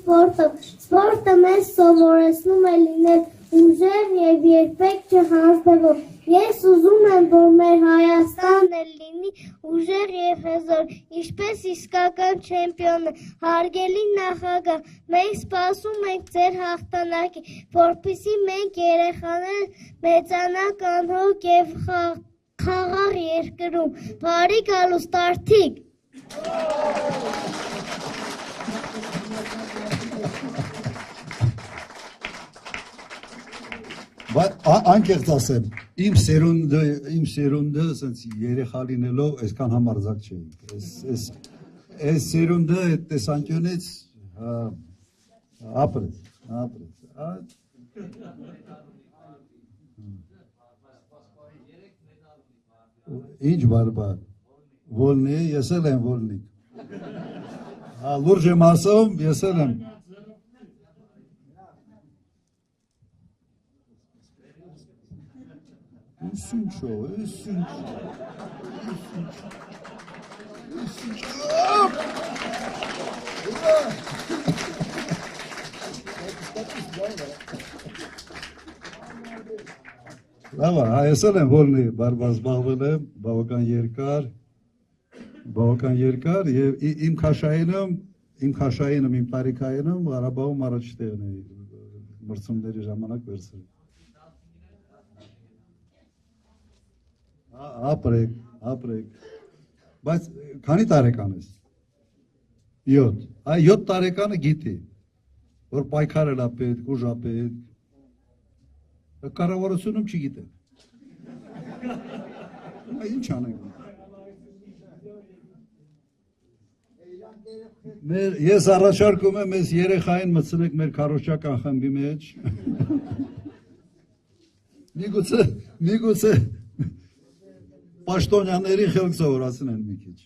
սպորտը։ Սպորտը մեզ սովորեցնում է լինել ուժեղ և երբեք չհանձնվող։ Ես ուզում եմ, որ մեր Հայաստանը լինի ուժեղ և հզոր, ինչպես իսկական չեմպիոնը։ Հարգելի նախագահ, մենք սպասում ենք ձեր հաղթանակի, որպեսզի մենք երեխաները մեծանանք անհոգ և խաղաղ երկրում։ Բարի գալուստ արդիկ։ Անկեղծ ասեմ, իմ սերունդը երեխա լինելով այսքան համարձակ չէինք, այս սերունդը այդ տեսանկյունից ապրեց, ինչ բարբար, վոլնի, ես էլ եմ վոլնիկ, լուրջ եմ ասում, ես էլ եմ, Սունչո, լավ, ես էլ եմ որնի բարբար զբաղվել եմ, բավական երկար և իմ քաշայինում, իմ տարիքայինում Ղարաբաղում առաջ տեղն է մրցումների ժամանակ վերցրել։ Ապրեք, բայց քանի տարեկան ես, 7, 7 տարեկանը գիտի, որ պայքարել է պետք, ուժ է պետք, կառավարությունում չգիտեն, ինչ անենք, ես առաջարկում եմ ես երեխային մտցնեք մեր քարոզչական խմբի մեջ, միգուցե պաշտոնյաների խելք սովորացնեն մի քիչ։